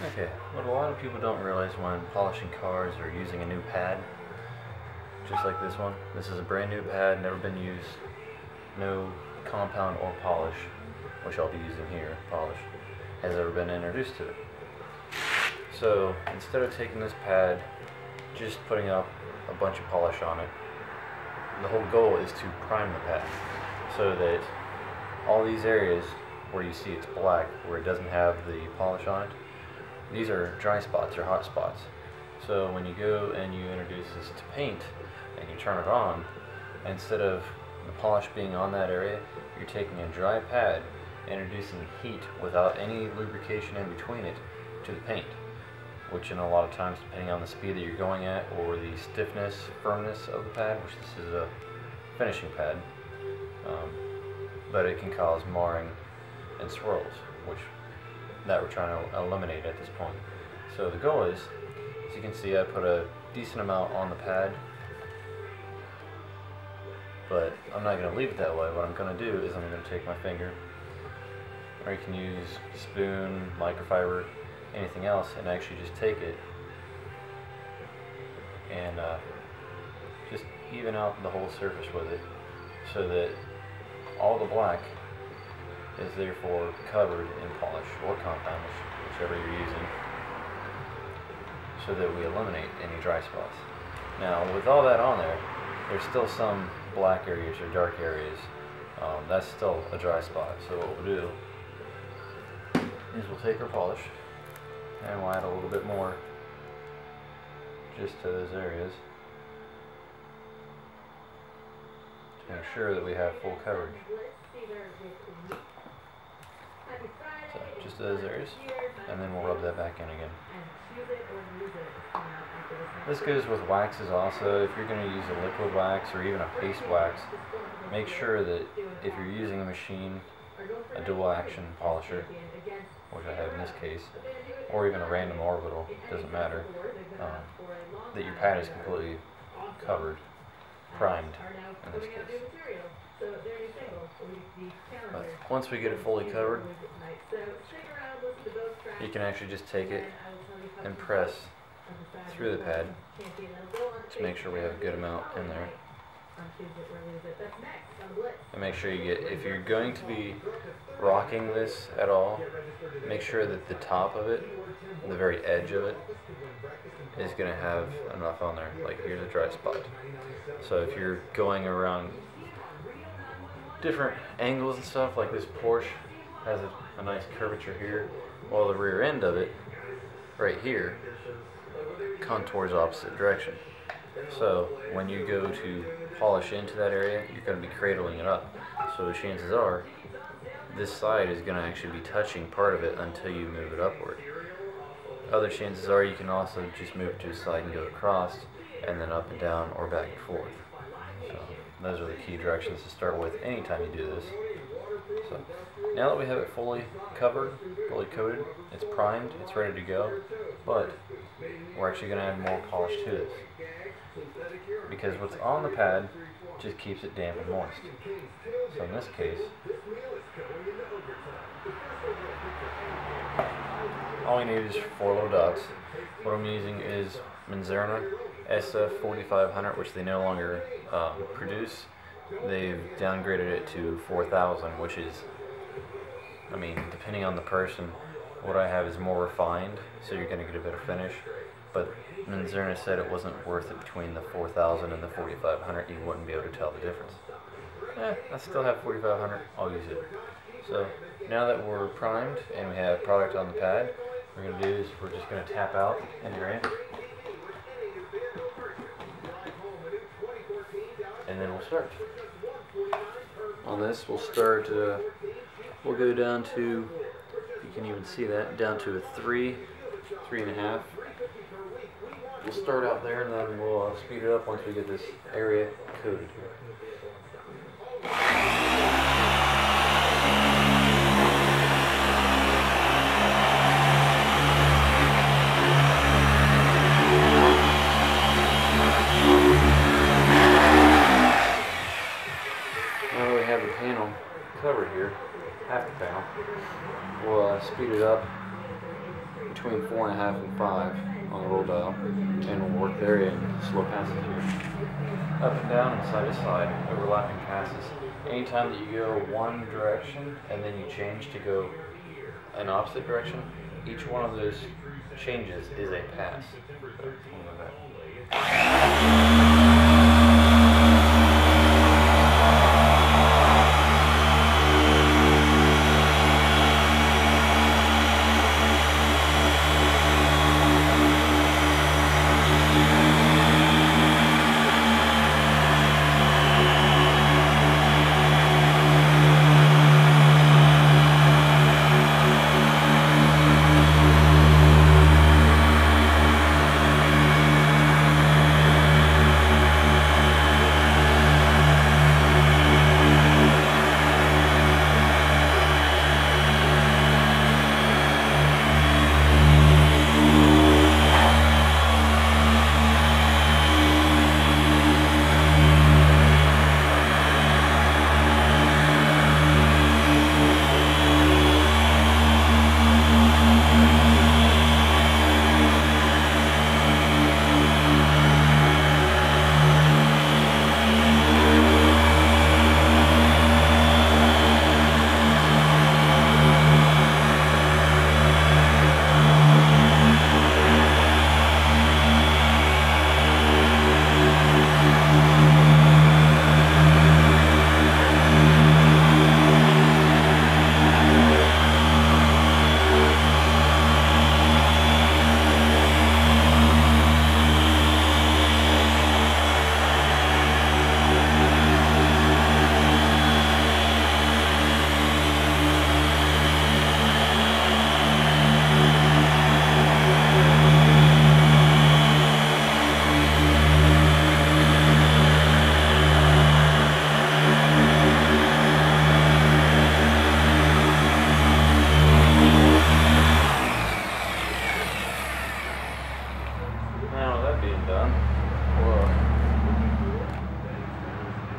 Okay, what a lot of people don't realize when polishing cars or using a new pad, just like this one. This is a brand new pad, never been used, no compound or polish, which I'll be using here, polish, has ever been introduced to it. So instead of taking this pad, just putting up a bunch of polish on it, the whole goal is to prime the pad so that all these areas where you see it's black, where it doesn't have the polish on it, these are dry spots or hot spots. So when you go and you introduce this to paint and you turn it on, instead of the polish being on that area, you're taking a dry pad, introducing heat without any lubrication in between it to the paint, which in a lot of times, depending on the speed that you're going at or the stiffness, firmness of the pad, which this is a finishing pad, but it can cause marring and swirls, which that we're trying to eliminate at this point. So the goal is, as you can see, I put a decent amount on the pad, but I'm not going to leave it that way. What I'm going to do is I'm going to take my finger, or you can use spoon, microfiber, anything else, and actually just take it and just even out the whole surface with it, so that all the black is therefore covered in polish or compound, whichever you're using, so that we eliminate any dry spots. Now, with all that on there, there's still some black areas or dark areas. That's still a dry spot. So what we'll do is we'll take our polish and we'll add a little bit more just to those areas to make sure that we have full coverage. So just to those areas, and then we'll rub that back in again. This goes with waxes also. If you're going to use a liquid wax or even a paste wax, make sure that if you're using a machine, a dual action polisher, which I have in this case, or even a random orbital, doesn't matter, that your pad is completely covered, primed in this case. But once we get it fully covered, you can actually just take it and press through the pad to make sure we have a good amount in there. And make sure you get, if you're going to be rocking this at all, make sure that the top of it, the very edge of it, is going to have enough on there. Like here's a dry spot. So if you're going around different angles and stuff, like this Porsche has a nice curvature here, while the rear end of it, right here, contours opposite direction. So when you go to polish into that area, you're going to be cradling it up. So the chances are this side is going to actually be touching part of it until you move it upward. Other chances are you can also just move it to the side and go across, and then up and down or back and forth. So those are the key directions to start with anytime you do this. So now that we have it fully covered, fully coated, it's primed, it's ready to go, but we're actually going to add more polish to this, because what's on the pad just keeps it damp and moist. So in this case, all we need is 4 little dots. What I'm using is Manzerna SF4500, which they no longer produce. They've downgraded it to 4000, which is, I mean, depending on the person, what I have is more refined, so you're going to get a better finish. But Manzerna said it wasn't worth it between the 4000 and the 4500. You wouldn't be able to tell the difference. I still have 4500. I'll use it. So now that we're primed and we have product on the pad, what we're going to do is we're just going to tap out and drain, and then we'll start. On this, we'll start, we'll go down to, you can even see that, down to a 3, 3.5. We'll start out there and then we'll speed it up once we get this area coated here. Now that we have the panel covered here, half the panel, we'll speed it up between 4.5 and 5 on the roll dial, and we'll work the area in slow passes here. Up and down and side to side, overlapping passes. Anytime that you go one direction and then you change to go an opposite direction, each one of those changes is a pass.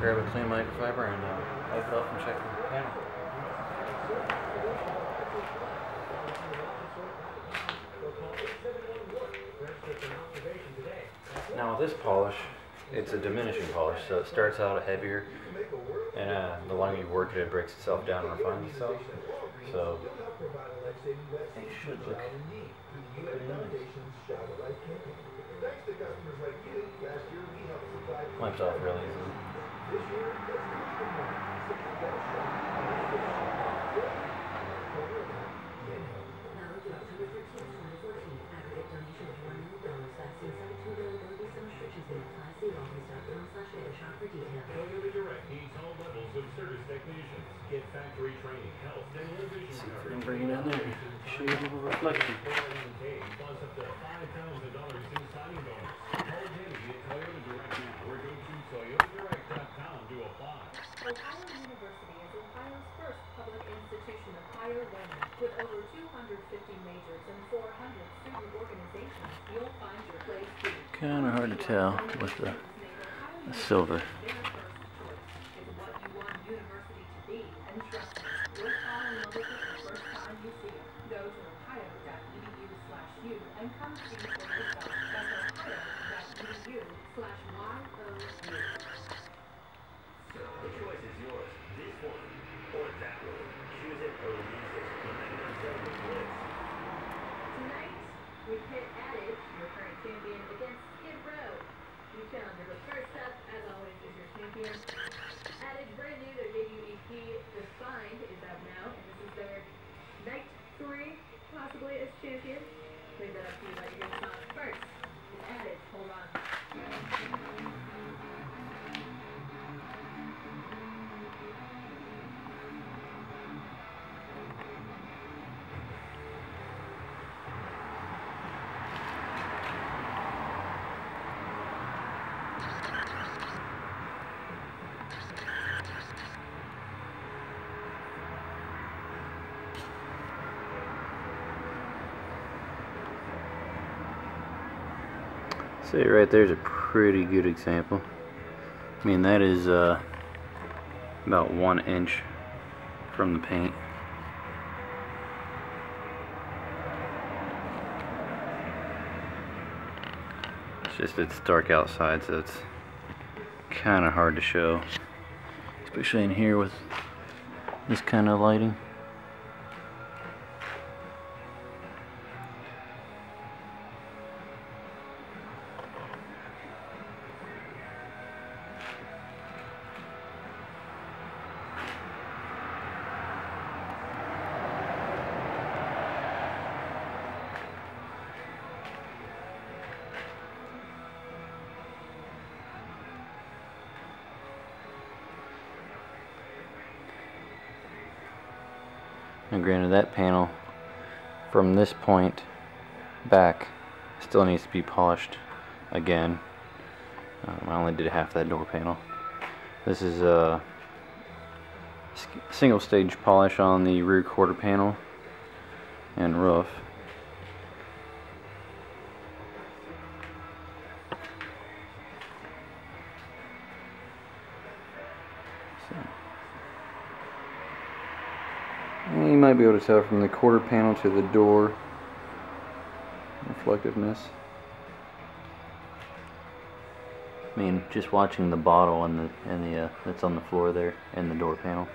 Grab a clean microfiber and wipe it off and check the panel. Now with this polish, it's a diminishing polish, so it starts out heavier, and the longer you work it, it breaks itself down and refines itself. So it should look pretty nice. Wipes off really easily. See if we can bring it in there. Show you a little reflection. Ohio University is Ohio's first public institution of higher learning. With over 250 majors and 400 student organizations, you'll find your place too. Kind of hard to tell with the silver. Their first choice is what you want university to be, and trust me, you'll fall in love with it the first time you see it. Go to ohio.edu/u and come see for yourself. That's ohio.edu/YOU. The choice is yours. This one or that one. Choose it or lose it. Tonight, we pit Adage, your current champion, against Skid Row. New challenger, but first up, as always, is your champion. Adage, brand new, their debut EP, Defined, is out now, and this is their night 3, possibly, as champion. Leave that up to you, but you're going to song first. It's Adage, hold on. See, right there's a pretty good example. I mean, that is about 1 inch from the paint. It's dark outside, so it's kind of hard to show, especially in here with this kind of lighting. And granted, that panel from this point back still needs to be polished again. I only did half that door panel. This is a single stage polish on the rear quarter panel and roof. You might be able to tell from the quarter panel to the door reflectiveness. I mean, just watching the bottle and the that's on the floor there and the door panel.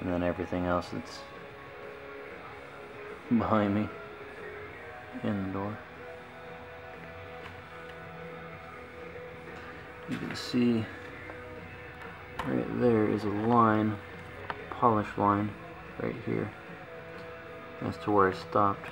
And then everything else that's behind me in the door. You can see right there is a line, polish line right here as to where I stopped.